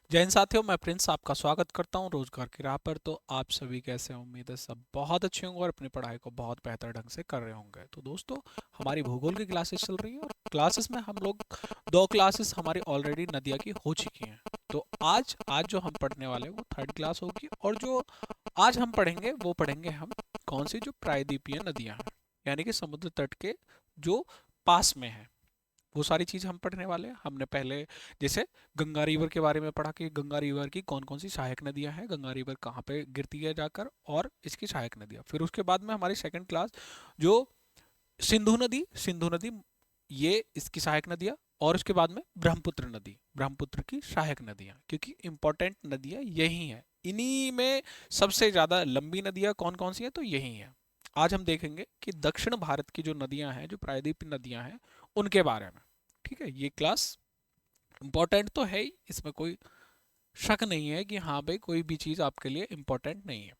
जय हिंद साथियों, मैं प्रिंस आपका स्वागत करता हूं रोजगार की राह पर। तो आप सभी कैसे हैं? उम्मीद है सब बहुत अच्छे होंगे और अपनी पढ़ाई को बहुत बेहतर ढंग से कर रहे होंगे। तो दोस्तों, हमारी भूगोल की क्लासेस चल रही है और क्लासेस में हम लोग दो क्लासेस हमारी ऑलरेडी नदिया की हो चुकी हैं। तो आज आज जो हम पढ़ने वाले हैं वो थर्ड क्लास होगी, और जो आज हम पढ़ेंगे वो पढ़ेंगे हम कौन सी, जो प्रायद्वीपीय नदियां हैं, यानी कि समुद्र तट के जो पास में है, वो सारी चीज़ हम पढ़ने वाले हैं। हमने पहले जैसे गंगा रिवर के बारे में पढ़ा कि गंगा रिवर की कौन कौन सी सहायक नदियां हैं, गंगा रिवर कहाँ पे गिरती है जाकर, और इसकी सहायक नदियां। फिर उसके बाद में हमारी सेकंड क्लास जो सिंधु नदी ये इसकी सहायक नदियां, और उसके बाद में ब्रह्मपुत्र नदी, ब्रह्मपुत्र की सहायक नदियां, क्योंकि इंपॉर्टेंट नदियां यही हैं। इन्हीं में सबसे ज़्यादा लंबी नदियां कौन कौन सी हैं, तो यही हैं। आज हम देखेंगे कि दक्षिण भारत की जो नदियां हैं, जो प्रायद्वीपीय नदियां हैं, उनके बारे में। ठीक है, ये क्लास इंपॉर्टेंट तो है ही, इसमें कोई शक नहीं है कि हाँ भाई कोई भी चीज़ आपके लिए इंपॉर्टेंट नहीं है।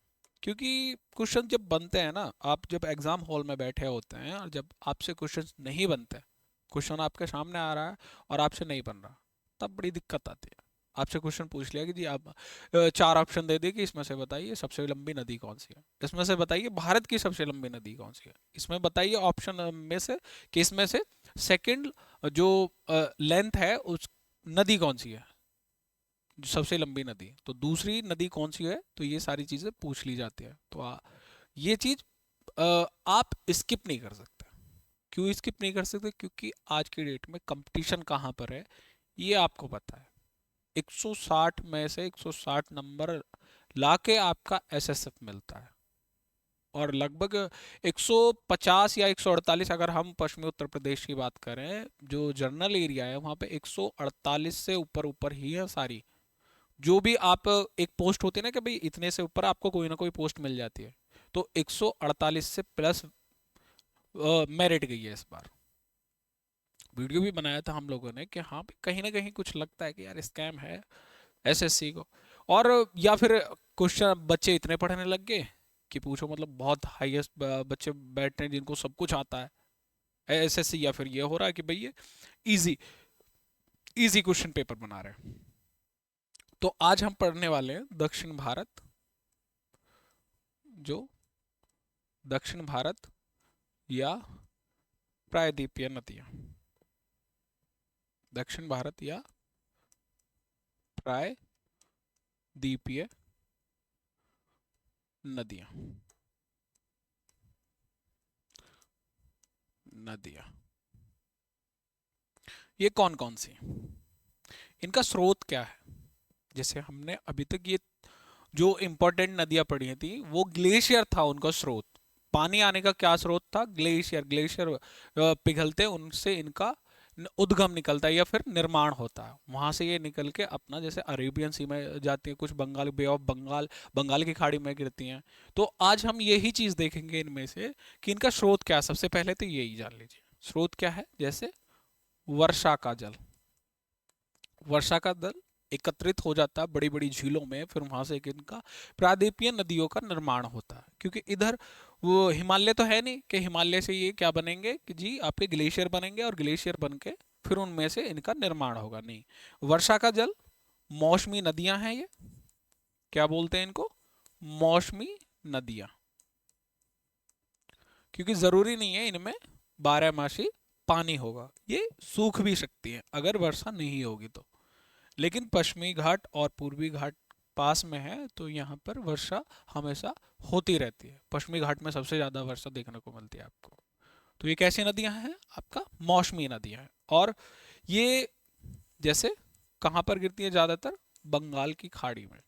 क्योंकि क्वेश्चन जब बनते हैं ना, आप जब एग्जाम हॉल में बैठे होते हैं और जब आपसे क्वेश्चन नहीं बनते, क्वेश्चन आपके सामने आ रहा है और आपसे नहीं बन रहा, तब बड़ी दिक्कत आती है। आपसे क्वेश्चन पूछ लिया कि जी आप चार ऑप्शन दे दिए कि इसमें से बताइए सबसे लंबी नदी कौन सी है, इसमें से बताइए भारत की सबसे लंबी नदी कौन सी है, इसमें बताइए ऑप्शन में से कि इसमें से सेकंड जो लेंथ है उस नदी कौन सी है, जो सबसे लंबी नदी, तो दूसरी नदी कौन सी है, तो ये सारी चीज़ें पूछ ली जाती है। तो ये चीज़ आप स्किप नहीं कर सकते। क्यों स्किप नहीं कर सकते? क्योंकि आज की डेट में कंपटीशन कहाँ पर है, ये आपको पता है। 160 में से 160 नंबर लाके आपका एसएसएफ मिलता है, और लगभग 150 या 148, अगर हम पश्चिमी उत्तर प्रदेश की बात करें, जो जनरल एरिया है वहाँ पे 148 से ऊपर ऊपर ही है सारी। जो भी आप एक पोस्ट होती है ना कि भाई इतने से ऊपर आपको कोई ना कोई पोस्ट मिल जाती है, तो 148 से प्लस मेरिट गई है इस बार। वीडियो भी बनाया था हम लोगों ने कि हाँ भाई कहीं ना कहीं कुछ लगता है कि यार स्कैम है एसएससी को। और या फिर क्वेश्चन बच्चे इतने पढ़ने लग गए कि पूछो, मतलब बहुत हाईएस्ट बच्चे बैठे हैं जिनको सब कुछ आता है एसएससी, या फिर ये हो रहा है कि भाई ये इजी इजी क्वेश्चन पेपर बना रहे हैं। तो आज हम पढ़ने वाले हैं दक्षिण भारत, जो दक्षिण भारत या प्रायद्वीपीय नदियां, दक्षिण भारत या प्रायद्वीपीय नदियां, नदियां ये कौन कौन सी हैं? इनका स्रोत क्या है? जैसे हमने अभी तक ये जो इम्पोर्टेंट नदियां पढ़ी थी वो ग्लेशियर था उनका स्रोत। पानी आने का क्या स्रोत था? ग्लेशियर। ग्लेशियर पिघलते हैं, उनसे इनका उद्गम निकलता है या फिर निर्माण होता है। वहां से ये निकल के अपना जैसे अरेबियन सी में जाती है, कुछ बंगाल, बे ऑफ बंगाल, बंगाल की खाड़ी में गिरती हैं। तो आज हम यही चीज देखेंगे इनमें से कि इनका स्रोत क्या है। सबसे पहले तो यही जान लीजिए स्रोत क्या है। जैसे वर्षा का जल, वर्षा का जल एकत्रित हो जाता है बड़ी बड़ी झीलों में, फिर वहां से एक इनका प्रायद्वीपीय नदियों का निर्माण होता है। क्योंकि इधर वो हिमालय तो है नहीं कि हिमालय से ये क्या बनेंगे कि जी आपके ग्लेशियर बनेंगे और ग्लेशियर बन के फिर उनमें से इनका निर्माण होगा, नहीं। वर्षा का जल, मौसमी नदियां हैं ये। क्या बोलते हैं इनको? मौसमी नदियां। क्योंकि जरूरी नहीं है इनमें बारहमासी पानी होगा, ये सूख भी सकती है अगर वर्षा नहीं होगी तो। लेकिन पश्चिमी घाट और पूर्वी घाट पास में है, तो यहाँ पर वर्षा हमेशा होती रहती है। पश्चिमी घाट में सबसे ज़्यादा वर्षा देखने को मिलती है आपको। तो ये कैसी नदियाँ हैं? आपका मौसमी नदियाँ हैं। और ये जैसे कहाँ पर गिरती है ज़्यादातर? बंगाल की खाड़ी में।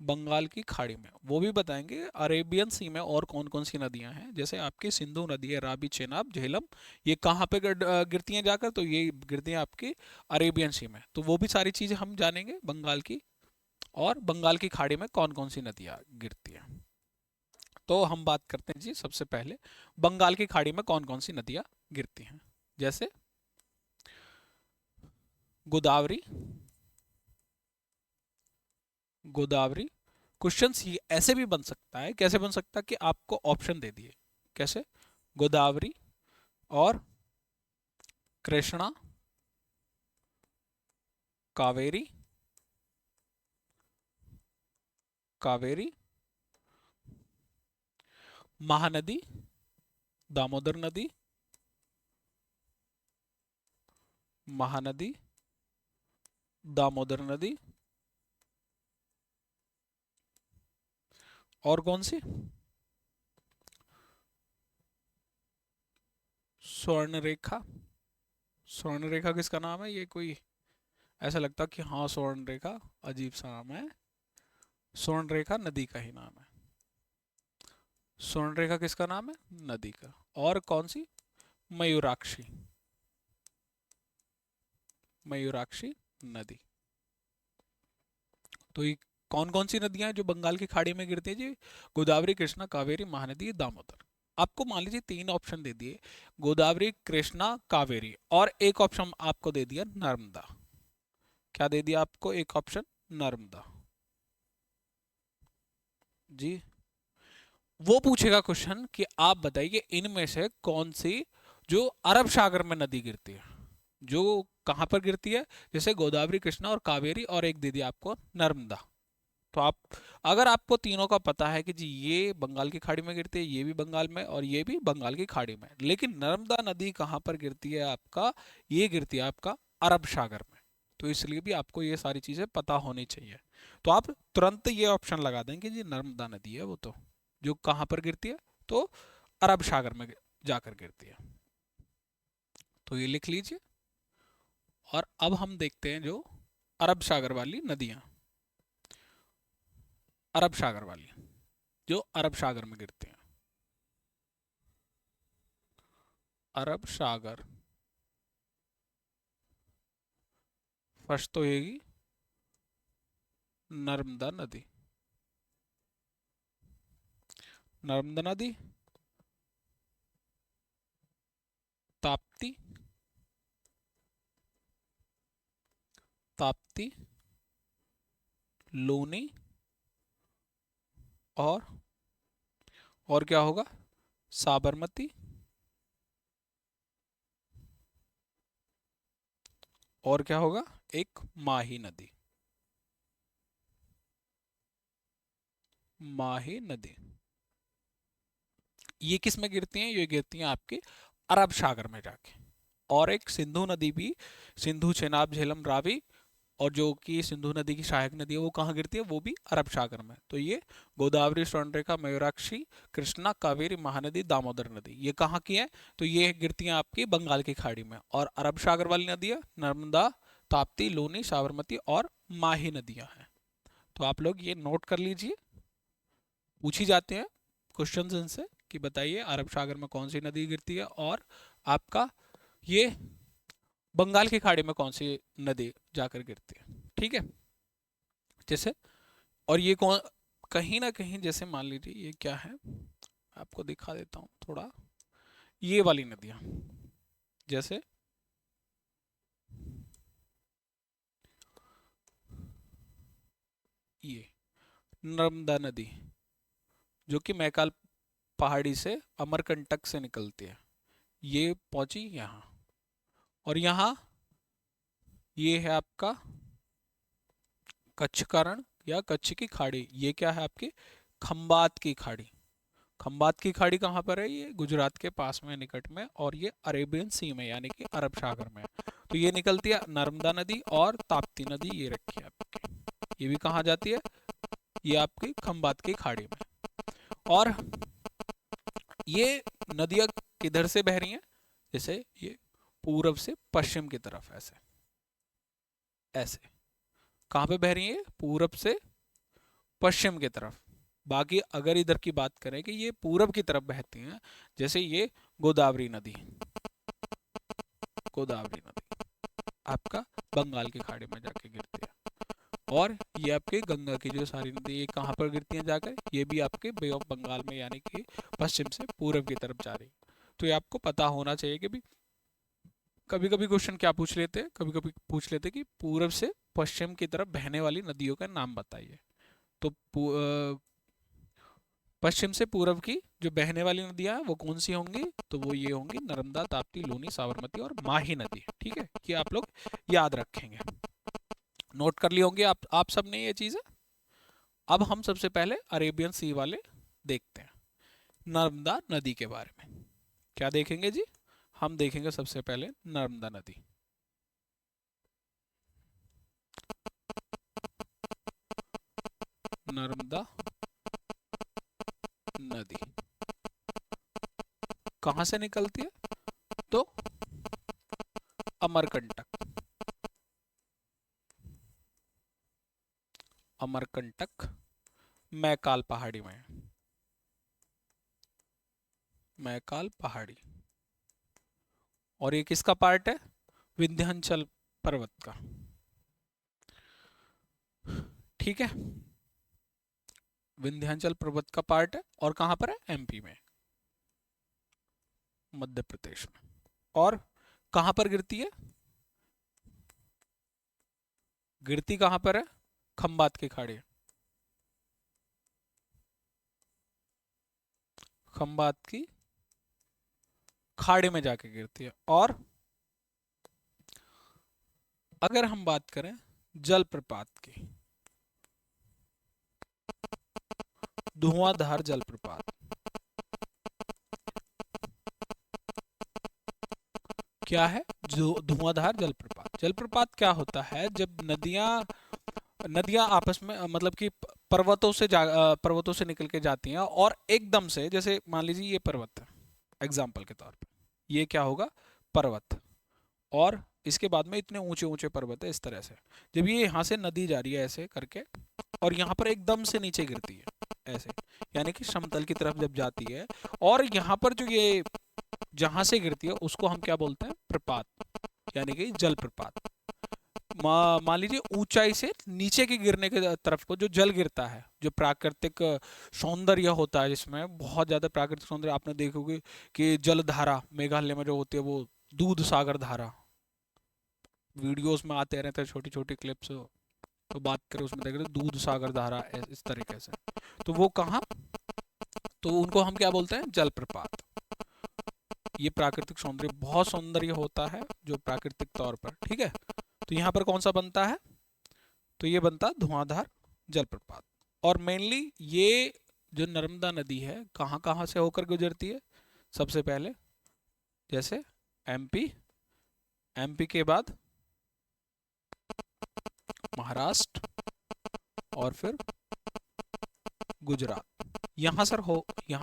बंगाल की खाड़ी में, वो भी बताएंगे। अरेबियन सी में और कौन कौन सी नदियां हैं, जैसे आपकी सिंधु नदी है, राबी, चेनाब, झेलम, ये कहाँ पे गिरती हैं जाकर, तो ये गिरती हैं आपकी अरेबियन सी में। तो वो भी सारी चीज़ें हम जानेंगे बंगाल की, और बंगाल की खाड़ी में कौन कौन सी नदियाँ गिरती हैं। तो हम बात करते हैं जी सबसे पहले बंगाल की खाड़ी में कौन कौन सी नदियाँ गिरती हैं। जैसे गोदावरी, गोदावरी। क्वेश्चन ऐसे भी बन सकता है, कैसे बन सकता है कि आपको ऑप्शन दे दिए। कैसे? गोदावरी और कृष्णा, कावेरी कावेरी, महानदी, दामोदर नदी, महानदी, दामोदर नदी, और कौन सी, स्वर्ण रेखा। स्वर्ण रेखा किसका नाम है? ये कोई ऐसा लगता कि हाँ स्वर्ण रेखा अजीब सा नाम है, स्वर्ण रेखा नदी का ही नाम है। स्वर्ण रेखा किसका नाम है? नदी का। और कौन सी? मयूराक्षी, मयूराक्षी नदी। तो ये कौन कौन सी नदियां हैं जो बंगाल की खाड़ी में गिरती है जी? गोदावरी, कृष्णा, कावेरी, महानदी, दामोदर। आपको मान लीजिए तीन ऑप्शन दे दिए, गोदावरी, कृष्णा, कावेरी, और एक ऑप्शन आपको दे दिया नर्मदा। क्या दे दिया आपको? एक ऑप्शन नर्मदा जी। वो पूछेगा क्वेश्चन कि आप बताइए इनमें से कौन सी जो अरब सागर में नदी गिरती है, जो कहां पर गिरती है? जैसे गोदावरी, कृष्णा और कावेरी, और एक दे दिया आपको नर्मदा। तो आप, अगर आपको तीनों का पता है कि जी ये बंगाल की खाड़ी में गिरती है, ये भी बंगाल में, और ये भी बंगाल की खाड़ी में, लेकिन नर्मदा नदी कहाँ पर गिरती है आपका? ये गिरती है आपका अरब सागर में। तो इसलिए भी आपको ये सारी चीजें पता होनी चाहिए। तो आप तुरंत ये ऑप्शन लगा दें कि जी नर्मदा नदी है वो, तो जो कहाँ पर गिरती है? तो अरब सागर में जाकर गिरती है। तो ये लिख लीजिए। और अब हम देखते हैं जो अरब सागर वाली नदियां, अरब सागर वाली जो अरब सागर में गिरती हैं। अरब सागर, फर्स्ट तो येगी नर्मदा नदी, नर्मदा नदी, ताप्ती, ताप्ती, लूनी, और क्या होगा? साबरमती, और क्या होगा? एक माही नदी, माही नदी। ये किस में गिरती हैं? ये गिरती हैं आपके अरब सागर में जाके। और एक सिंधु नदी भी, सिंधु, चेनाब, झेलम, रावी, और जो कि सिंधु नदी की सहायक नदी है वो कहाँ गिरती है? वो भी अरब सागर में। तो ये गोदावरी, स्वर्णरेखा, मयूराक्षी, कृष्णा, कावेरी, महानदी, दामोदर नदी, ये कहाँ की है? तो ये गिरती हैं आपकी बंगाल की खाड़ी में। और अरब सागर वाली नदियाँ नर्मदा, ताप्ती, लूनी, साबरमती और माही नदियाँ हैं। तो आप लोग ये नोट कर लीजिए, पूछी जाते हैं क्वेश्चन इनसे कि बताइए अरब सागर में कौन सी नदी गिरती है, और आपका ये बंगाल की खाड़ी में कौन सी नदी जाकर गिरती है। ठीक है? जैसे, और ये कौन, कहीं ना कहीं जैसे मान लीजिए ये क्या है, आपको दिखा देता हूँ थोड़ा, ये वाली नदियाँ, जैसे ये नर्मदा नदी जो कि मैकाल पहाड़ी से अमरकंटक से निकलती है, ये पहुंची यहाँ। और यहाँ ये है आपका कच्छ का रण या कच्छ की खाड़ी। ये क्या है आपकी? खंबात की खाड़ी। खंबात की खाड़ी कहाँ पर है? ये गुजरात के पास में, निकट में, और ये अरेबियन सी में यानी कि अरब सागर में। तो ये निकलती है नर्मदा नदी और ताप्ती नदी, ये रखी है आपकी। ये भी कहाँ जाती है? ये आपकी खंबात की खाड़ी में। और ये नदियाँ किधर से बह रही हैं? जैसे ये पूरब से पश्चिम की तरफ, ऐसे ऐसे कहाँ पे बह रही है? पूरब से पश्चिम की तरफ। बाकी अगर इधर की बात करें कि ये पूरब की तरफ बहती हैं, जैसे ये गोदावरी नदी, गोदावरी नदी आपका बंगाल की खाड़ी में जाके गिरती है। और ये आपके गंगा की जो सारी नदी, ये कहाँ पर गिरती हैं जाकर? ये भी आपके बे ऑफ बंगाल में, यानी कि पश्चिम से पूरब की तरफ जा रही है। तो ये आपको पता होना चाहिए कि भी कभी कभी क्वेश्चन क्या पूछ लेते हैं, कभी कभी पूछ लेते हैं कि पूरब से पश्चिम की तरफ बहने वाली नदियों का नाम बताइए। तो पश्चिम से पूरब की जो बहने वाली नदियां हैं वो कौन सी होंगी? तो वो ये होंगी नर्मदा, ताप्ती, लूनी, साबरमती और माही नदी। ठीक है? ये आप लोग याद रखेंगे, नोट कर लिए होंगे आप सब ने ये चीज़ें। अब हम सबसे पहले अरेबियन सी वाले देखते हैं, नर्मदा नदी के बारे में। क्या देखेंगे जी? हम देखेंगे सबसे पहले नर्मदा नदी। नर्मदा नदी कहां से निकलती है? तो अमरकंटक, अमरकंटक मैकाल पहाड़ी में, मैकाल पहाड़ी। और ये किसका पार्ट है? विंध्याचल पर्वत का। ठीक है, विंध्याचल पर्वत का पार्ट है। और कहां पर है? एमपी में, मध्य प्रदेश में। और कहां पर गिरती है? गिरती कहां पर है? खंबात की खाड़ी, खंबात की खाड़ी में जाके गिरती है। और अगर हम बात करें जलप्रपात की, धुआंधार जलप्रपात, क्या है? जो धुआंधार जलप्रपात, जलप्रपात क्या होता है? जब नदियां नदियां आपस में मतलब कि पर्वतों से निकल के जाती हैं और एकदम से, जैसे मान लीजिए ये पर्वत है एग्जाम्पल के तौर पे, ये क्या होगा? पर्वत। और इसके बाद में इतने ऊंचे ऊंचे पर्वत है इस तरह से, जब ये यहाँ से नदी जा रही है ऐसे करके और यहाँ पर एकदम से नीचे गिरती है ऐसे, यानी कि समतल की तरफ जब जाती है, और यहाँ पर जो ये जहां से गिरती है उसको हम क्या बोलते हैं? प्रपात, यानी कि जलप्रपात। मान लीजिए ऊंचाई से नीचे की गिरने की तरफ को जो जल गिरता है, जो प्राकृतिक सौंदर्य होता है, जिसमें बहुत ज्यादा प्राकृतिक सौंदर्य आपने देखोगे कि जलधारा मेघालय में जो होती है, वो दूध सागर धारा, वीडियोस में आते रहते हैं छोटी छोटी क्लिप्स, तो बात करें उसमें देख रहे दूध सागर धारा इस तरीके से, तो वो कहाँ, तो उनको हम क्या बोलते हैं? जलप्रपात। ये प्राकृतिक सौंदर्य, बहुत सौंदर्य होता है जो प्राकृतिक तौर पर, ठीक है। तो यहाँ पर कौन सा बनता है? तो ये बनता धुआंधार जलप्रपात। और मेनली ये जो नर्मदा नदी है कहाँ कहाँ से होकर गुजरती है? सबसे पहले जैसे एमपी, एमपी के बाद महाराष्ट्र, और फिर गुजरात। यहाँ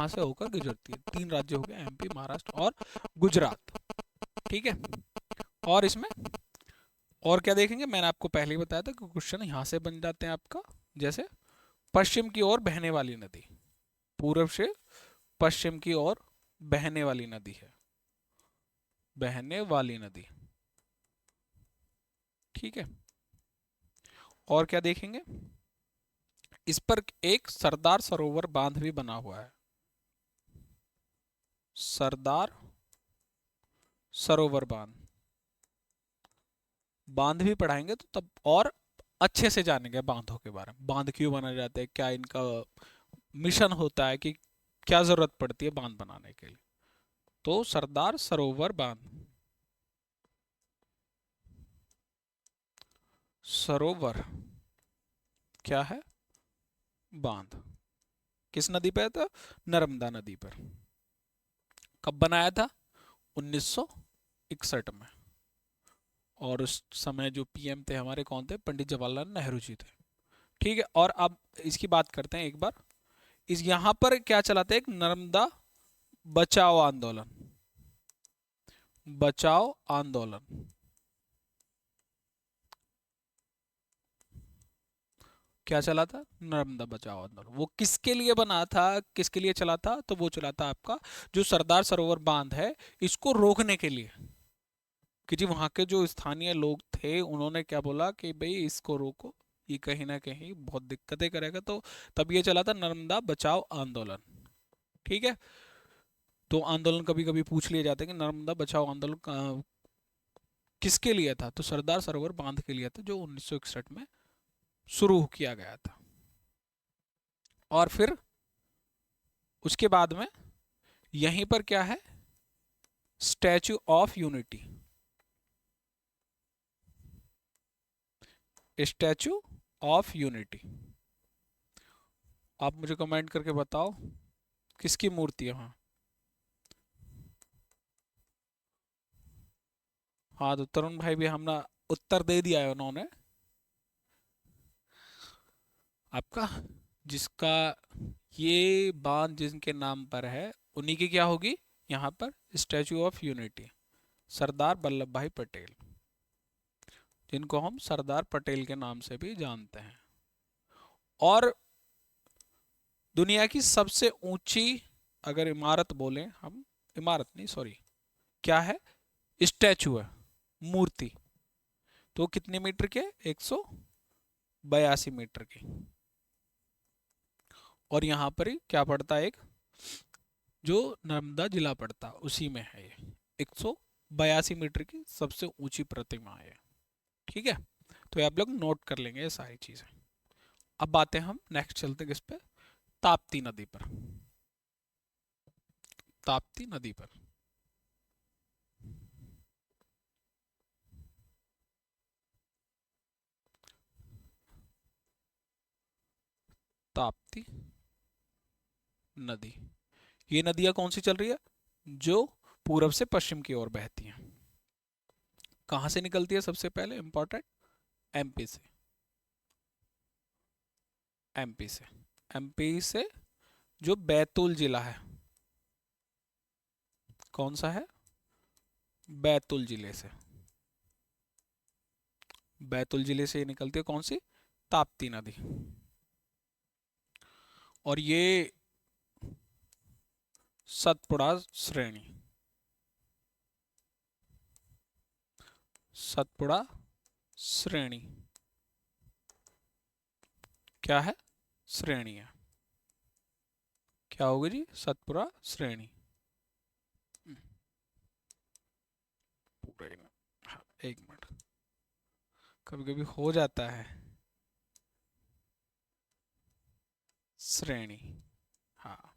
से होकर गुजरती है। 3 राज्य हो गए, एमपी, महाराष्ट्र और गुजरात। ठीक है। और इसमें और क्या देखेंगे? मैंने आपको पहले ही बताया था कि क्वेश्चन यहाँ से बन जाते हैं आपका, जैसे पश्चिम की ओर बहने वाली नदी, पूर्व से पश्चिम की ओर बहने वाली नदी है, बहने वाली नदी। ठीक है। और क्या देखेंगे? इस पर एक सरदार सरोवर बांध भी बना हुआ है, सरदार सरोवर बांध। बांध भी पढ़ाएंगे तो तब और अच्छे से जानेंगे बांधों के बारे में, बांध क्यों बनाए जाते हैं, क्या इनका मिशन होता है, कि क्या जरूरत पड़ती है बांध बनाने के लिए। तो सरदार सरोवर बांध, सरोवर क्या है? बांध। किस नदी पे था? नर्मदा नदी पर। कब बनाया था? 1961 में। और उस समय जो पीएम थे हमारे कौन थे? पंडित जवाहरलाल नेहरू जी थे। ठीक है। और अब इसकी बात करते हैं एक बार। इस यहाँ पर क्या चलाते हैं? एक नर्मदा बचाओ आंदोलन, बचाओ आंदोलन। क्या चला था? नर्मदा बचाओ आंदोलन। वो किसके लिए बना था, किसके लिए चला था? तो वो चला था आपका जो सरदार सरोवर बांध है, इसको रोकने के लिए। कि जी वहाँ के जो स्थानीय लोग थे उन्होंने क्या बोला कि भाई इसको रोको, ये कहीं ना कहीं बहुत दिक्कतें करेगा। तो तब ये चला था नर्मदा बचाओ आंदोलन। ठीक है। तो आंदोलन कभी कभी पूछ लिया जाता है कि नर्मदा बचाओ आंदोलन किसके लिए था? तो सरदार सरोवर बांध के लिए था, जो 1961 में शुरू किया गया था। और फिर उसके बाद में यहीं पर क्या है? Statue of unity, statue of unity. आप मुझे कमेंट करके बताओ किसकी मूर्ति है वहाँ। हाँ तो तरुण भाई भी हमने उत्तर दे दिया है उन्होंने आपका। जिसका ये बांध जिनके नाम पर है उन्हीं की क्या होगी यहाँ पर statue of unity, Sardar Vallabh भाई पटेल, जिनको हम सरदार पटेल के नाम से भी जानते हैं। और दुनिया की सबसे ऊंची अगर इमारत बोलें हम, इमारत नहीं सॉरी, क्या है, स्टैचू है, मूर्ति, तो कितने मीटर के, 182 मीटर की। और यहाँ पर ही क्या पड़ता है, एक जो नर्मदा जिला पड़ता उसी में है ये, 182 मीटर की सबसे ऊंची प्रतिमा है। ठीक है, तो ये आप लोग नोट कर लेंगे ये सारी चीजें। अब बातें हम नेक्स्ट चलते किस पे, ताप्ती नदी पर। ताप्ती नदी पर ताप्ती नदी, ये नदियां कौन सी चल रही है, जो पूरब से पश्चिम की ओर बहती हैं। कहाँ से निकलती है सबसे पहले, इंपॉर्टेंट, एमपी से। एमपी से, एमपी से जो बैतूल जिला है, कौन सा है, बैतूल जिले से, बैतूल जिले से निकलती है कौन सी, ताप्ती नदी। और ये सतपुड़ा श्रेणी, सतपुड़ा श्रेणी क्या है, श्रेणी है, क्या होगी जी, सतपुड़ा श्रेणी। पूरे हाँ, एक मिनट, कभी कभी हो जाता है, श्रेणी, हाँ।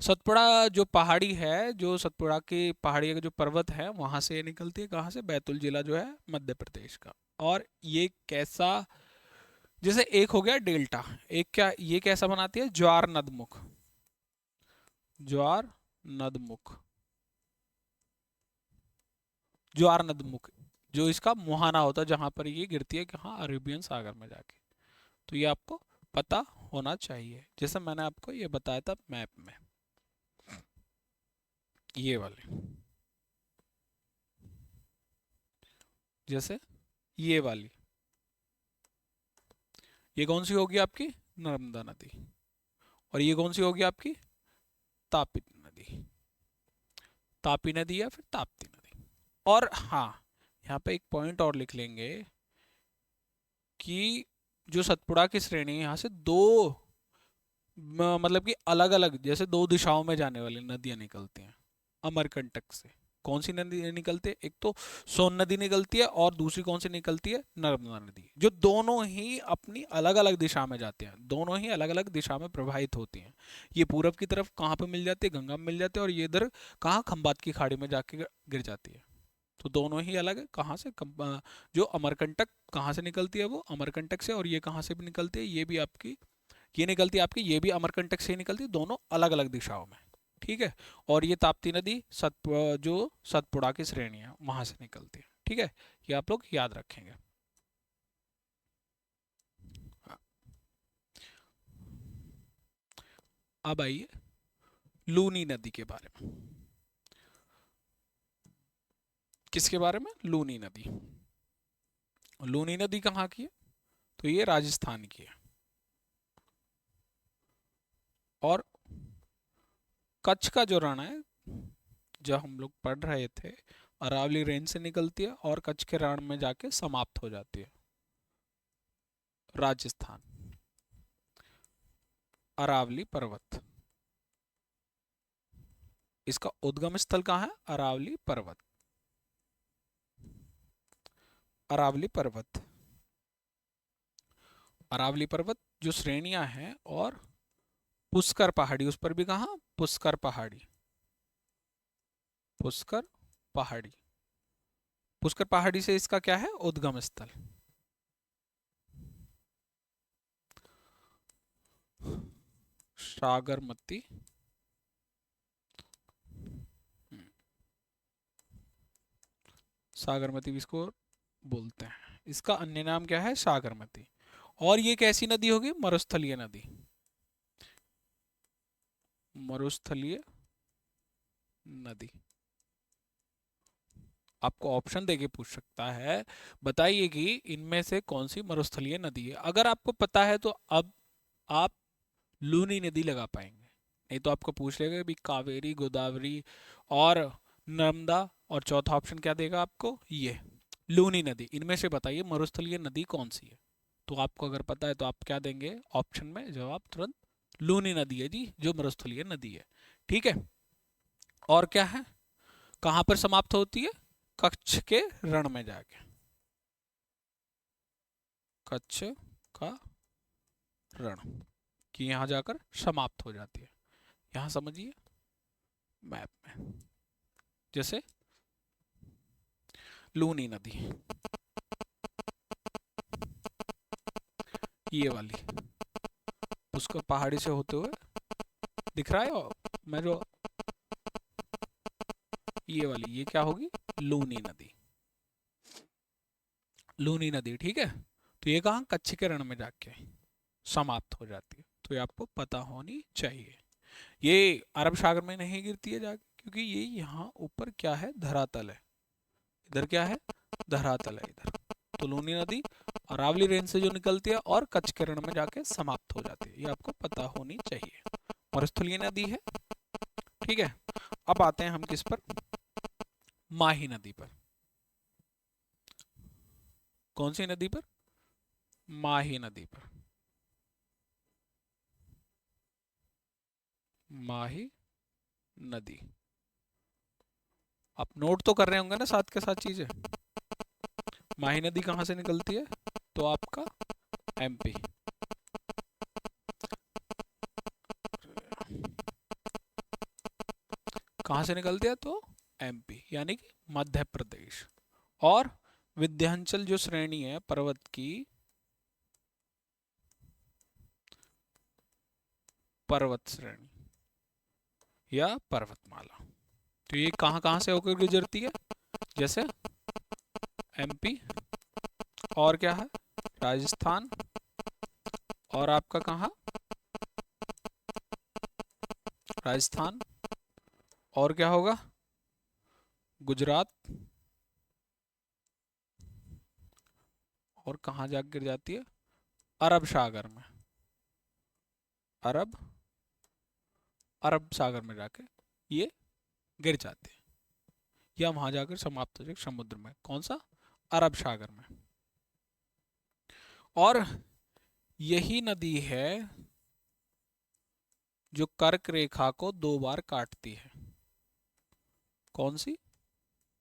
सतपुड़ा जो पहाड़ी है, जो सतपुड़ा की पहाड़ी का जो पर्वत है वहां से ये निकलती है, कहाँ से, बैतूल जिला जो है मध्य प्रदेश का। और ये कैसा, जैसे एक हो गया डेल्टा, एक क्या ये कैसा बनाती है, ज्वार नदमुख, ज्वार नदमुख, ज्वार नदमुख, जो इसका मुहाना होता है जहां पर ये गिरती है, कहाँ, अरेबियन सागर में जाके। तो ये आपको पता होना चाहिए, जैसे मैंने आपको ये बताया था मैप में, ये वाले, जैसे ये वाली, ये कौन सी होगी आपकी, नर्मदा नदी। और ये कौन सी होगी आपकी, तापी नदी, तापी नदी या फिर ताप्ती नदी। और हाँ, यहाँ पे एक पॉइंट और लिख लेंगे कि जो सतपुड़ा की श्रेणी है यहाँ से दो मतलब कि अलग अलग, जैसे दो दिशाओं में जाने वाली नदियां निकलती हैं अमरकंटक से। कौन सी नदी निकलती है, एक तो सोन नदी निकलती है और दूसरी कौन सी निकलती है, नर्मदा नदी, जो दोनों ही अपनी अलग अलग दिशा में जाती हैं, दोनों ही अलग अलग दिशा में प्रवाहित होती हैं। ये पूरब की तरफ कहाँ पे मिल जाती है, गंगा में मिल जाती है, और ये इधर कहाँ, खंबात की खाड़ी में जाके गिर जाती है। तो दोनों ही अलग है, कहाँ से, जो अमरकंटक कहाँ से निकलती है, वो अमरकंटक से, और ये कहाँ से भी निकलती है, ये भी आपकी, ये निकलती है आपकी, ये भी अमरकंटक से ही निकलती है, दोनों अलग अलग दिशाओं में। ठीक है, और ये ताप्ती नदी जो सतपुड़ा की श्रेणी है वहां से निकलती है। ठीक है, ये आप लोग याद रखेंगे। अब आइए लूनी नदी के बारे में। किसके बारे में, लूनी नदी। लूनी नदी कहाँ की है, तो ये राजस्थान की है। और कच्छ का जो रण है, जब हम लोग पढ़ रहे थे, अरावली रेंज से निकलती है और कच्छ के रण में जाके समाप्त हो जाती है, राजस्थान, अरावली पर्वत, इसका उद्गम स्थल कहाँ है, अरावली पर्वत, अरावली पर्वत, अरावली पर्वत जो श्रेणियां हैं, और पुष्कर पहाड़ी, उस पर भी कहाँ, पुष्कर पहाड़ी, पुष्कर पहाड़ी, पुष्कर पहाड़ी से इसका क्या है, उद्गम स्थल। सागरमती। सागरमती भी इसको बोलते हैं, इसका अन्य नाम क्या है, सागरमती। और ये कैसी नदी होगी, मरुस्थलीय नदी। मरुस्थलीय नदी। आपको ऑप्शन देके पूछ सकता है, बताइए कि इनमें से कौन सी मरुस्थलीय नदी है। अगर आपको पता है तो अब आप लूनी नदी लगा पाएंगे, नहीं तो आपको पूछ लेगा भी कावेरी, गोदावरी और नर्मदा, और चौथा ऑप्शन क्या देगा आपको, ये लूनी नदी। इनमें से बताइए मरुस्थलीय नदी कौन सी है। तो आपको अगर पता है तो आप क्या देंगे ऑप्शन में जवाब, तुरंत लूनी नदी है जी, जो मरुस्थलीय नदी है। ठीक है। और क्या है, कहाँ पर समाप्त होती है, कच्छ के रण में जाके, कच्छ का रण की यहाँ जाकर समाप्त हो जाती है। यहाँ समझिए मैप में, जैसे लूनी नदी ये वाली, उसको पहाड़ी से होते हुए दिख रहा है, और मैं जो ये वाली, ये क्या होगी, लूनी नदी। लूनी नदी, ठीक है। तो ये कहाँ, कच्छ के रण में जाके समाप्त हो जाती है, तो ये आपको पता होनी चाहिए। ये अरब सागर में नहीं गिरती है जाके, क्योंकि ये यहाँ ऊपर क्या है, धरातल है। इधर क्या है, धरातल है इधर। तो लूनी नदी अरावली रेंज से जो निकलती है और कच्छ के रण में जाके समाप्त हो जाती है, ये आपको पता होनी चाहिए। मरुस्थलीय नदी है, ठीक है। अब आते हैं हम किस पर, माही नदी पर। कौन सी नदी पर, माही नदी पर। माही नदी, आप नोट तो कर रहे होंगे ना साथ के साथ चीजें। माही नदी कहाँ से निकलती है, तो आपका एमपी, कहाँ से निकलती है, तो एमपी यानी कि मध्य प्रदेश। और विंध्याचल जो श्रेणी है पर्वत की, पर्वत श्रेणी या पर्वतमाला, तो ये कहाँ कहाँ से होकर गुजरती है, जैसे एमपी, और क्या है, राजस्थान, और आपका कहाँ, राजस्थान, और क्या होगा, गुजरात, और कहाँ जाकर गिर जाती है, अरब सागर में, अरब अरब सागर में जाके ये गिर जाते हैं, या वहां जाकर समाप्त हो जाए समुद्र में, कौन सा, अरब सागर में। और यही नदी है जो कर्क रेखा को दो बार काटती है। कौन सी,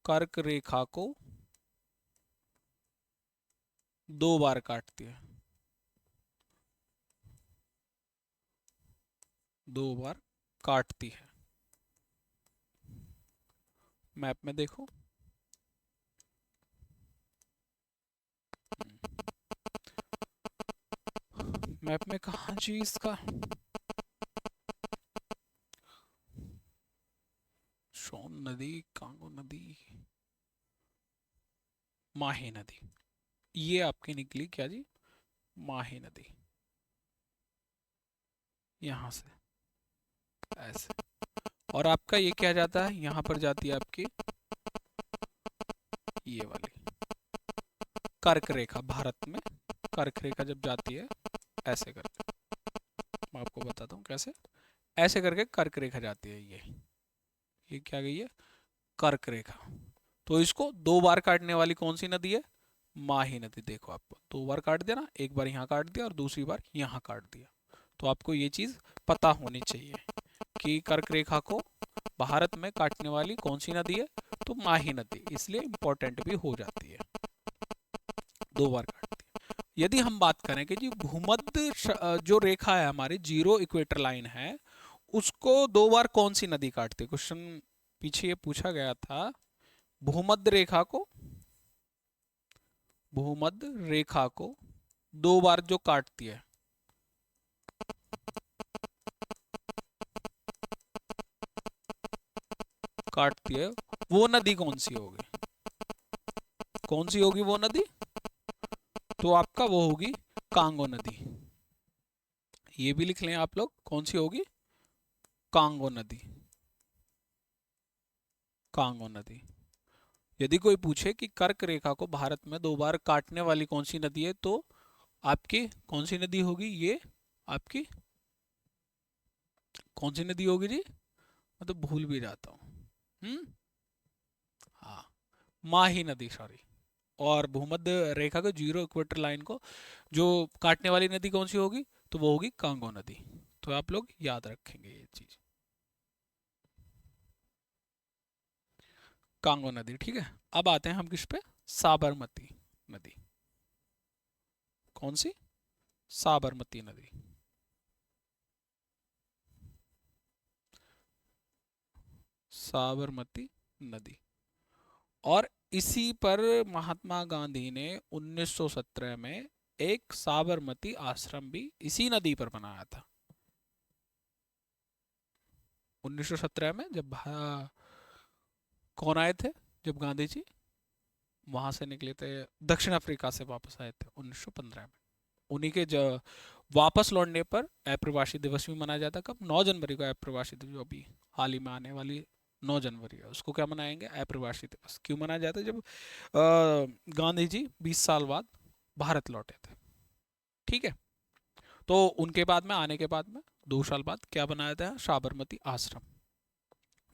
कर्क रेखा को दो बार काटती है, दो बार काटती है। मैप में देखो, मैप में कहा जी इसका, सोन नदी, कांगो नदी, माही नदी, ये आपकी निकली क्या जी, माही नदी। यहां से ऐसे, और आपका ये क्या जाता है, यहाँ पर जाती है आपकी ये वाली कर्क रेखा, भारत में कर्क रेखा जब जाती है ऐसे करके, मैं आपको बताता हूँ कैसे, ऐसे करके कर्क रेखा जाती है, ये क्या गई है, कर्क रेखा। तो इसको दो बार काटने वाली कौन सी नदी है, माही नदी। देखो आपको दो बार काट दिया ना, एक बार यहाँ काट दिया और दूसरी बार यहाँ काट दिया। तो आपको ये चीज पता होनी चाहिए कि कर्क रेखा को भारत में काटने वाली कौन सी नदी है, तो माही नदी, इसलिए इंपॉर्टेंट भी हो जाती है, दो बार काटती है। यदि हम बात करें कि जी भूमध्य जो रेखा है हमारी, जीरो इक्वेटर लाइन है, उसको दो बार कौन सी नदी काटती है, क्वेश्चन पीछे ये पूछा गया था। भूमध्य रेखा को, भूमध्य रेखा को दो बार जो काटती है, काटती है, वो नदी कौन सी होगी? कौन सी होगी वो नदी? तो आपका वो होगी कांगो नदी। ये भी लिख लें आप लोग, कौन सी होगी? कांगो नदी। कांगो नदी। यदि कोई पूछे कि कर्क रेखा को भारत में 2 बार काटने वाली कौन सी नदी है, तो आपकी कौन सी नदी होगी ये? आपकी कौन सी नदी होगी जी? मैं तो भूल भी जाता हूँ। हाँ, माही नदी, सॉरी। और भूमध्य रेखा को, जीरो इक्वेटर लाइन को जो काटने वाली नदी कौन सी होगी? तो वो होगी कांगो नदी। तो आप लोग याद रखेंगे ये चीज, कांगो नदी, ठीक है। अब आते हैं हम किस पे? साबरमती नदी। कौन सी? साबरमती नदी। साबरमती नदी। और इसी पर महात्मा गांधी ने 1917 में एक साबरमती आश्रम भी इसी नदी पर बनाया था। 1917 में जब कौन आए थे? जब गांधी जी वहां से निकले थे, दक्षिण अफ्रीका से वापस आए थे 1915 में। उन्हीं के वापस लौटने पर अप्रवासी दिवस भी मनाया जाता है। कब? 9 जनवरी को अप्रवासी दिवस, जो अभी हाल ही में आने वाली 9 जनवरी है, उसको क्या मनाएंगे? अप्रवासी दिवस। क्यों मनाया जाता है? जब गांधी जी 20 साल बाद भारत लौटे थे, ठीक है। तो उनके बाद में, आने के बाद में 2 साल बाद क्या बनाया था? साबरमती आश्रम,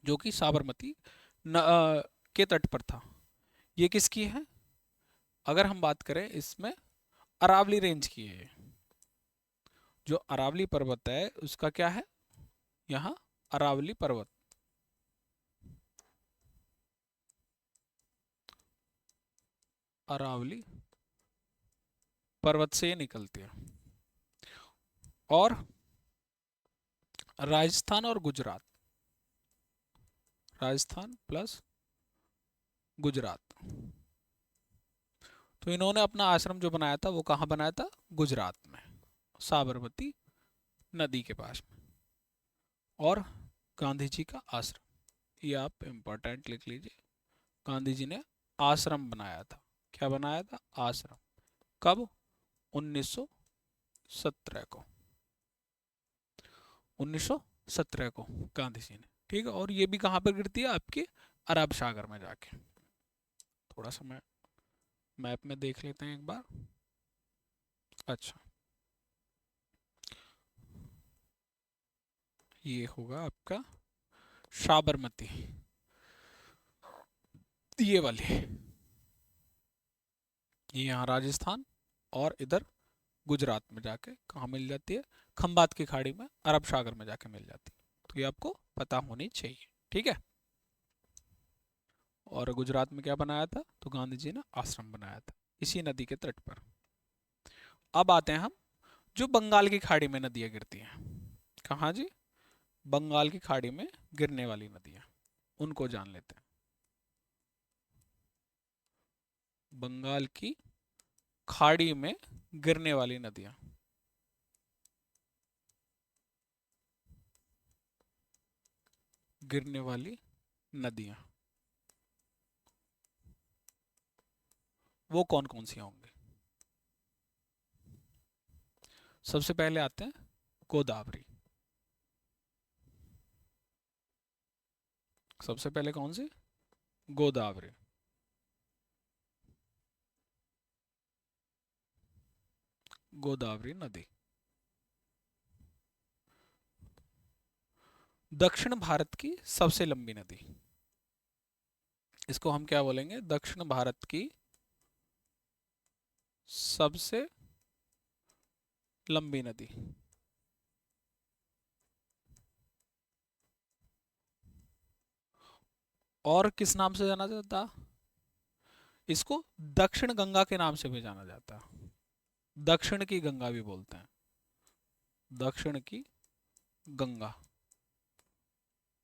जो कि साबरमती के तट पर था। ये किसकी है? अगर हम बात करें इसमें, अरावली रेंज की है। जो अरावली पर्वत है उसका क्या है यहाँ? अरावली पर्वत। अरावली पर्वत से ये निकलती है। और राजस्थान और गुजरात, राजस्थान प्लस गुजरात, तो इन्होंने अपना आश्रम जो बनाया था वो कहाँ बनाया था? गुजरात में, साबरमती नदी के पास में। और गांधी जी का आश्रम, ये आप इंपॉर्टेंट लिख लीजिए। गांधी जी ने आश्रम बनाया था। क्या बनाया था? आश्रम। कब? 1917 को। 1917 को गांधी जी ने, ठीक है। और ये भी कहाँ पर गिरती है? आपके अरब सागर में जाके। थोड़ा सा मैं मैप में देख लेते हैं एक बार। अच्छा, ये होगा आपका साबरमती, ये वाली, ये यहाँ राजस्थान, और इधर गुजरात में जाके कहाँ मिल जाती है? खंबात की खाड़ी में, अरब सागर में जाके मिल जाती है। तो ये आपको पता होनी चाहिए, ठीक है। और गुजरात में क्या बनाया था? तो गांधी जी ने आश्रम बनाया था इसी नदी के तट पर। अब आते हैं हम, जो बंगाल की खाड़ी में नदियां गिरती हैं। कहाँ जी? बंगाल की खाड़ी में गिरने वाली नदियां, उनको जान लेते हैं। बंगाल की खाड़ी में गिरने वाली नदियां, गिरने वाली नदियां वो कौन कौन सी होंगी? सबसे पहले आते हैं गोदावरी। सबसे पहले कौन सी? गोदावरी। गोदावरी नदी। दक्षिण भारत की सबसे लंबी नदी, इसको हम क्या बोलेंगे? दक्षिण भारत की सबसे लंबी नदी। और किस नाम से जाना जाता? इसको दक्षिण गंगा के नाम से भी जाना जाता है। दक्षिण की गंगा भी बोलते हैं, दक्षिण की गंगा।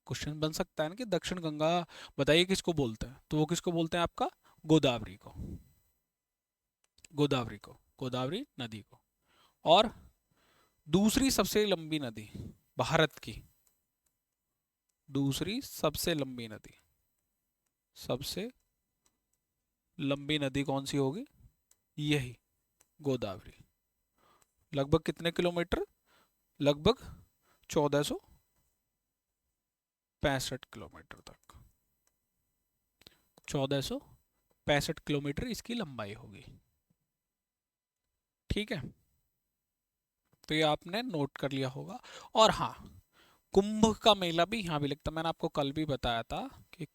क्वेश्चन बन सकता है ना कि दक्षिण गंगा बताइए किसको बोलते हैं, तो वो किसको बोलते हैं? आपका गोदावरी को। गोदावरी को, गोदावरी नदी को। और दूसरी सबसे लंबी नदी भारत की, दूसरी सबसे लंबी नदी सबसे लंबी नदी कौन सी होगी? यही गोदावरी। लगभग कितने किलोमीटर? लगभग 1465 किलोमीटर तक। 1465 किलोमीटर इसकी लंबाई होगी। ठीक है, तो ये आपने नोट कर लिया होगा। और हाँ, कुंभ का मेला भी यहाँ भी लगता है। मैंने आपको कल भी बताया था कि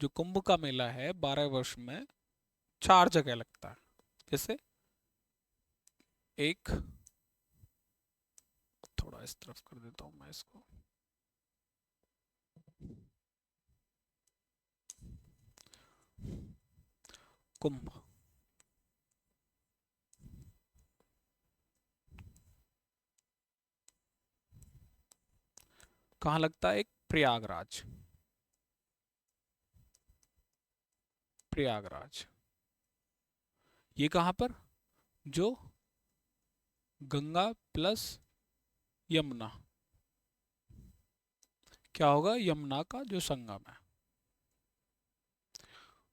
जो कुंभ का मेला है 12 वर्ष में 4 जगह लगता है। जैसे एक, थोड़ा इस तरफ कर देता हूं मैं इसको, कुंभ, कहाँ लगता है? एक प्रयागराज। प्रयागराज ये कहाँ पर? जो गंगा प्लस यमुना, क्या होगा? यमुना का जो संगम है।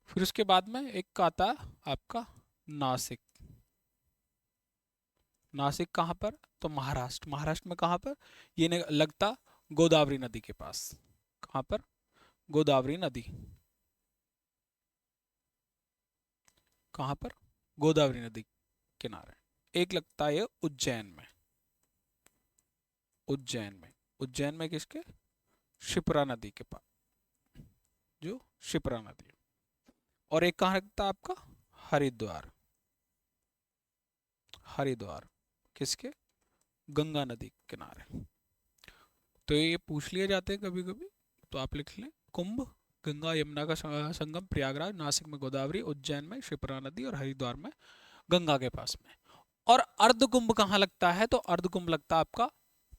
फिर उसके बाद में एक आता है आपका नासिक। नासिक कहाँ पर? तो महाराष्ट्र। महाराष्ट्र में कहाँ पर? ये लगता गोदावरी नदी के पास। कहाँ पर? गोदावरी नदी। कहाँ पर? गोदावरी नदी किनारे। एक लगता है उज्जैन में। उज्जैन में, उज्जैन में किसके? शिप्रा नदी के पास, जो शिप्रा नदी। और एक कहाँ लगता है आपका? हरिद्वार। हरिद्वार किसके? गंगा नदी के किनारे। तो ये पूछ लिए जाते हैं कभी कभी, तो आप लिख लें कुंभ, गंगा यमुना का संगम प्रयागराज, नासिक में गोदावरी, उज्जैन में शिप्रा नदी और हरिद्वार में गंगा के पास में। और अर्ध कुंभ कहाँ लगता है? तो अर्ध कुंभ लगता है आपका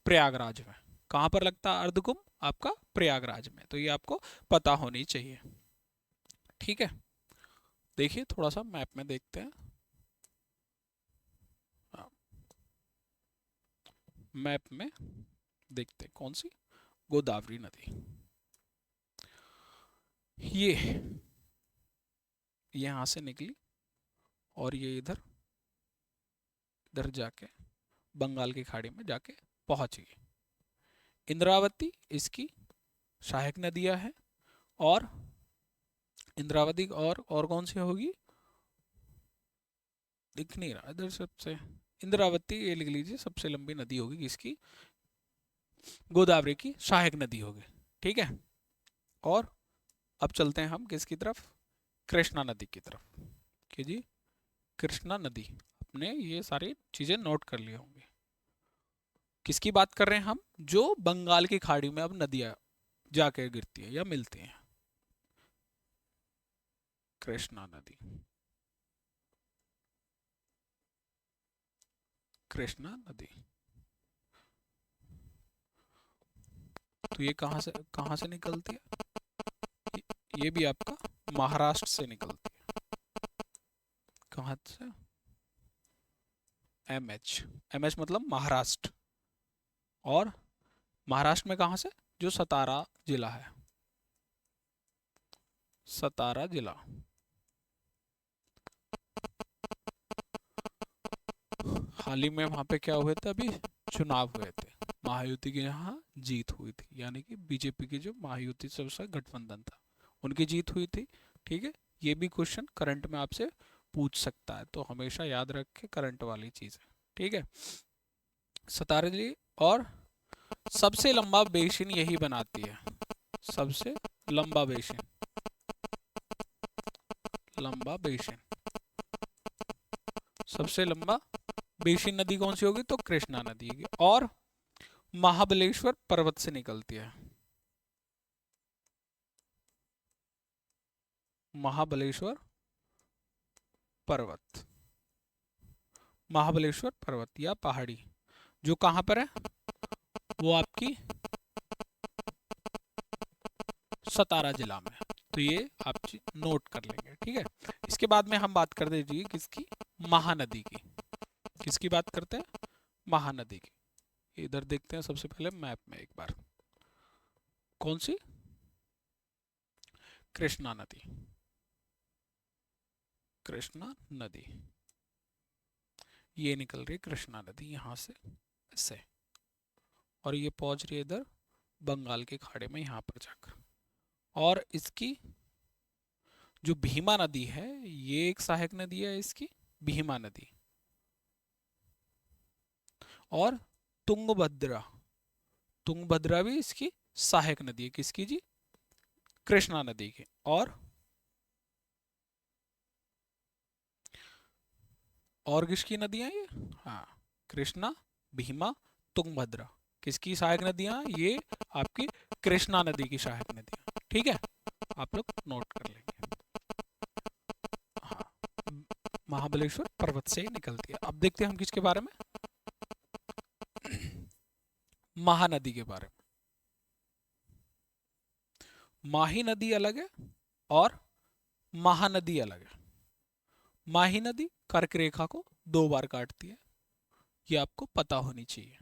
प्रयागराज में। कहाँ पर लगता है अर्ध कुंभ? आपका प्रयागराज में। तो ये आपको पता होनी चाहिए। ठीक है, देखिए थोड़ा सा मैप में देखते हैं। हाँ, मैप में देखते हैं कौन सी? गोदावरी नदी। ये यहाँ से निकली और ये इधर इधर जाके बंगाल की खाड़ी में जाके पहुंच गई। इंद्रावती इसकी सहायक नदियां हैं। और इंद्रावती और कौन सी होगी? दिख नहीं रहा इधर सबसे। इंद्रावती ये लिख लीजिए, सबसे लंबी नदी होगी किसकी? गोदावरी की सहायक नदी होगी। ठीक है, और अब चलते हैं हम किसकी तरफ? कृष्णा नदी की तरफ। कि जी कृष्णा नदी, आपने ये सारी चीजें नोट कर ली होंगी। किसकी बात कर रहे हैं हम? जो बंगाल की खाड़ी में अब नदियां जाके गिरती है या मिलती हैं। कृष्णा नदी, कृष्णा नदी। तो ये कहाँ से निकलती है? ये भी आपका महाराष्ट्र से निकलती है। कहाँ से? एमएच। एमएच मतलब महाराष्ट्र। और महाराष्ट्र में कहाँ से? जो सतारा जिला है। सतारा जिला। हाल ही में वहां पे क्या हुए थे? अभी चुनाव हुए थे। महायुति की यहाँ जीत हुई थी, यानी कि बीजेपी की जो महायुति सबसे गठबंधन था उनकी जीत हुई थी। ठीक है, ये भी क्वेश्चन करंट में आपसे पूछ सकता है, तो हमेशा याद रखें करंट वाली चीजें। ठीक है, सतारा जिले। और सबसे लंबा बेसिन यही बनाती है। सबसे लंबा बेसिन, लंबा बेसिन, सबसे लंबा बेसिन नदी कौन सी होगी? तो कृष्णा नदी की। और महाबलेश्वर पर्वत से निकलती है। महाबलेश्वर पर्वत, महाबलेश्वर पर्वत या पहाड़ी जो कहाँ पर है? वो आपकी सतारा जिला में। तो ये आप नोट कर लेंगे। ठीक है, इसके बाद में हम बात कर दीजिए किसकी? महानदी की। किसकी बात करते हैं? महानदी की। इधर देखते हैं सबसे पहले मैप में एक बार। कौन सी? कृष्णा नदी, कृष्णा नदी, ये निकल रही है कृष्णा नदी यहाँ से ऐसे, और ये पहुंच रही है इधर बंगाल के खाड़ी में यहाँ पर जाकर। और इसकी जो भीमा नदी है, ये एक सहायक नदी है इसकी, भीमा नदी। और तुंगभद्रा, तुंगभद्रा भी इसकी सहायक नदी है, किसकी जी? कृष्णा नदी की। और किसकी नदियां ये? हाँ, कृष्णा, भीमा, तुंगभद्रा, किसकी सहायक नदियां? ये आपकी कृष्णा नदी की सहायक नदियां। ठीक है, आप लोग नोट कर लेंगे। हाँ, महाबलेश्वर पर्वत से ही निकलती है। अब देखते हैं हम किसके बारे में, महानदी के बारे में। माही नदी अलग है और महानदी अलग है। माही नदी कर्क रेखा को 2 बार काटती है, ये आपको पता होनी चाहिए।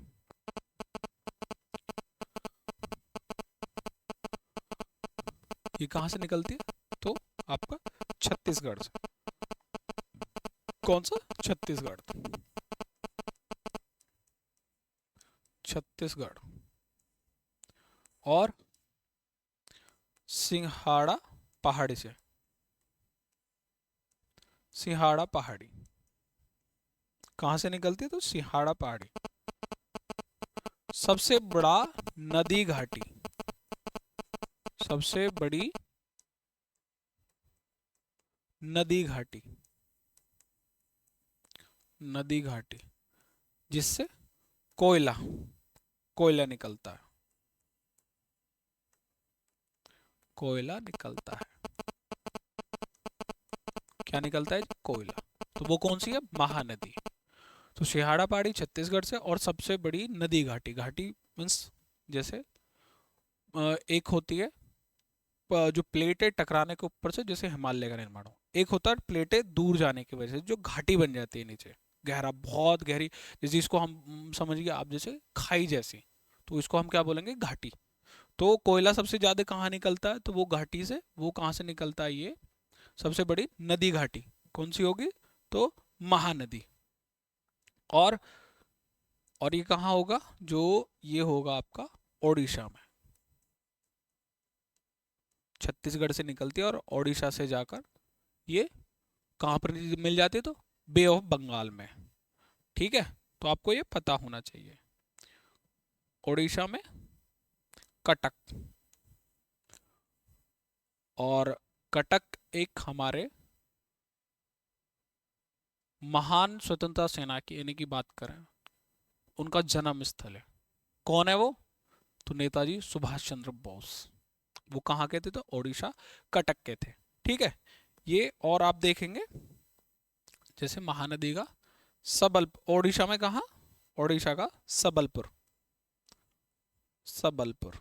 ये कहाँ से निकलती है? तो आपका छत्तीसगढ़ से। कौन सा? छत्तीसगढ़, छत्तीसगढ़। और सिंहाड़ा पहाड़ी से, सिंहाड़ा पहाड़ी कहाँ से निकलती है? तो सिंहाड़ा पहाड़ी। सबसे बड़ा नदी घाटी, सबसे बड़ी नदी घाटी, नदी घाटी जिससे कोयला, कोयला निकलता है, कोयला निकलता है। क्या निकलता है? कोयला। तो वो कौन सी है? महानदी। तो सिहाड़ा पहाड़ी छत्तीसगढ़ से। और सबसे बड़ी नदी घाटी, घाटी मीन्स जैसे एक होती है जो प्लेटें टकराने के ऊपर से जैसे हिमालय का निर्माण हो, एक होता है प्लेटें दूर जाने की वजह से जो घाटी बन जाती है नीचे, गहरा, बहुत गहरी, जैसे इसको हम समझिए आप जैसे खाई जैसी, तो इसको हम क्या बोलेंगे? घाटी। तो कोयला सबसे ज्यादा कहाँ निकलता है? तो वो घाटी से। वो कहाँ से निकलता है? ये सबसे बड़ी नदी घाटी कौन सी होगी? तो महानदी। और और ये कहाँ होगा? जो ये होगा आपका ओडिशा में, छत्तीसगढ़ से निकलती है और ओडिशा से जाकर ये कहाँ पर मिल जाती है? तो बे ऑफ बंगाल में। ठीक है, तो आपको ये पता होना चाहिए। ओडिशा में कटक, और कटक एक हमारे महान स्वतंत्रता सेना की यानी की बात करें, उनका जन्म स्थल है। कौन है वो? तो नेताजी सुभाष चंद्र बोस। वो कहाँ के थे? तो ओडिशा कटक के थे। ठीक है, ये और आप देखेंगे जैसे महानदी का सबल, ओडिशा में कहा? ओडिशा का सबलपुर, सबलपुर,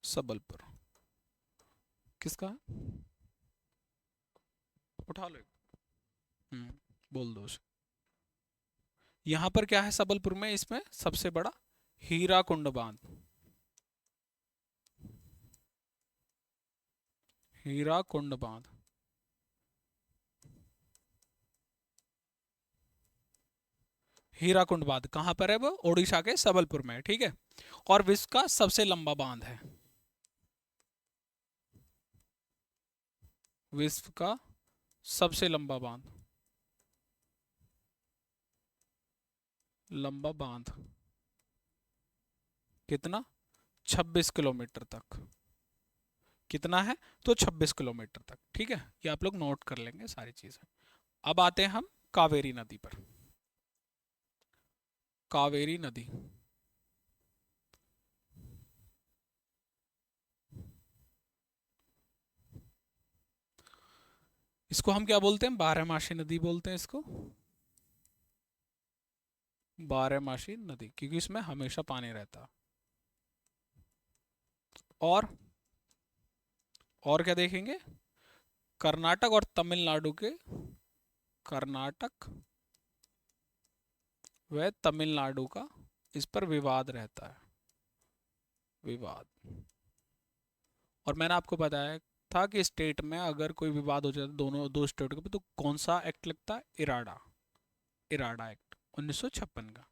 सबलपुर किसका है? उठा लो। हम्म, बोल दो उसे। यहाँ पर क्या है सबलपुर में? इसमें सबसे बड़ा हीरा कुंड बांध, हीरा कुंड बांध, हीरा कुंड बांध कहाँ पर है? वो ओडिशा के सबलपुर में है। ठीक है, और विश्व का सबसे लंबा बांध है, विश्व का सबसे लंबा बांध, लंबा बांध कितना? 26 किलोमीटर तक। कितना है? तो 26 किलोमीटर तक। ठीक है, ये आप लोग नोट कर लेंगे सारी चीजें। अब आते हैं हम कावेरी नदी पर। कावेरी नदी, इसको हम क्या बोलते हैं? बारहमासी नदी बोलते हैं इसको, बारहमासी नदी, क्योंकि इसमें हमेशा पानी रहता है। और क्या देखेंगे? कर्नाटक और तमिलनाडु के, कर्नाटक व तमिलनाडु का इस पर विवाद रहता है, विवाद। और मैंने आपको बताया था कि स्टेट में अगर कोई विवाद हो जाता है दोनों दो स्टेट के, तो कौन सा एक्ट लगता है? इराडा, इराडा एक्ट 1956 का।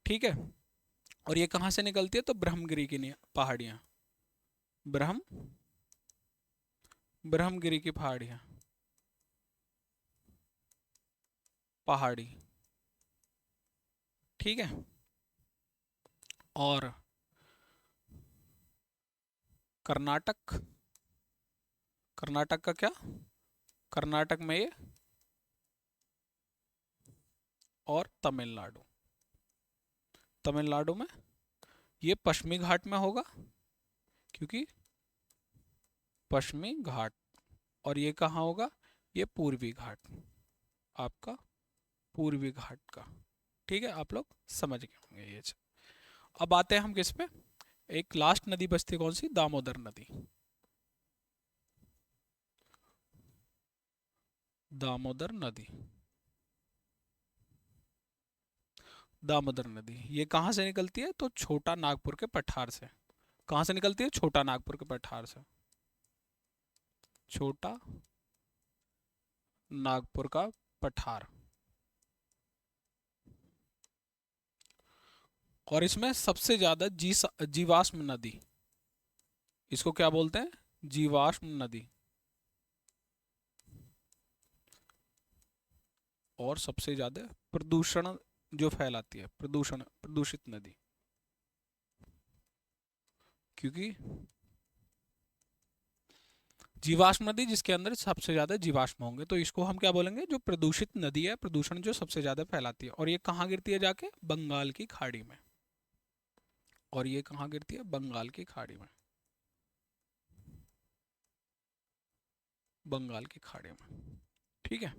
ठीक है। और ये कहाँ से निकलती है? तो ब्रह्मगिरी की पहाड़ियाँ, ब्रह्म ब्रह्मगिरी की पहाड़ियाँ, पहाड़ी। ठीक है। और कर्नाटक, कर्नाटक का क्या? कर्नाटक में ये, और तमिलनाडु, तमिलनाडु में ये पश्चिमी घाट में होगा, क्योंकि पश्चिमी घाट। और ये कहाँ होगा? ये पूर्वी घाट, आपका पूर्वी घाट का। ठीक है, आप लोग समझ गए होंगे ये। अब आते हैं हम किस पे? एक लास्ट नदी बचती है, कौन सी? दामोदर नदी। दामोदर नदी, दामोदर नदी ये कहाँ से निकलती है? तो छोटा नागपुर के पठार से। कहाँ से निकलती है? छोटा नागपुर के पठार से, छोटा नागपुर का पठार। और इसमें सबसे ज्यादा जीवाश्म नदी, इसको क्या बोलते हैं? जीवाश्म नदी। और सबसे ज्यादा प्रदूषण जो फैलाती है, प्रदूषण, प्रदूषित नदी, क्योंकि जीवाश्म नदी जिसके अंदर सबसे ज्यादा जीवाश्म होंगे, तो इसको हम क्या बोलेंगे? जो प्रदूषित नदी है, प्रदूषण जो सबसे ज्यादा फैलाती है। और ये कहाँ गिरती है जाके? बंगाल की खाड़ी में। और ये कहाँ गिरती है? बंगाल की खाड़ी में, बंगाल की खाड़ी में। ठीक है।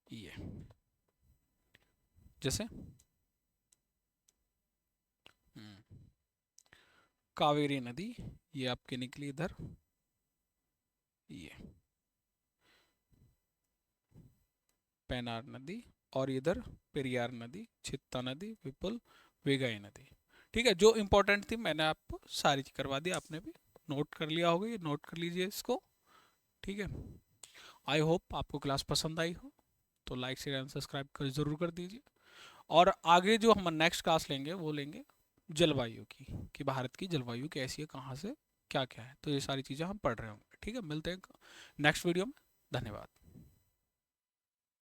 ये जैसे कावेरी नदी, ये आपकी निकली इधर, ये पेनार नदी, और इधर पेरियार नदी, चित्ता नदी, विपुल, वेगाई नदी। ठीक है, जो इंपॉर्टेंट थी मैंने आपको सारी करवा दी, आपने भी नोट कर लिया होगा, ये नोट कर लीजिए इसको। ठीक है। आई होप आपको क्लास पसंद आई हो, तो लाइक शेयर एंड सब्सक्राइब कर जरूर कर दीजिए। और आगे जो हम नेक्स्ट क्लास लेंगे वो लेंगे जलवायु की, कि भारत की जलवायु कैसी है, कहाँ से क्या क्या है, तो ये सारी चीज़ें हम पढ़ रहे होंगे। ठीक है, मिलते हैं नेक्स्ट वीडियो में। धन्यवाद।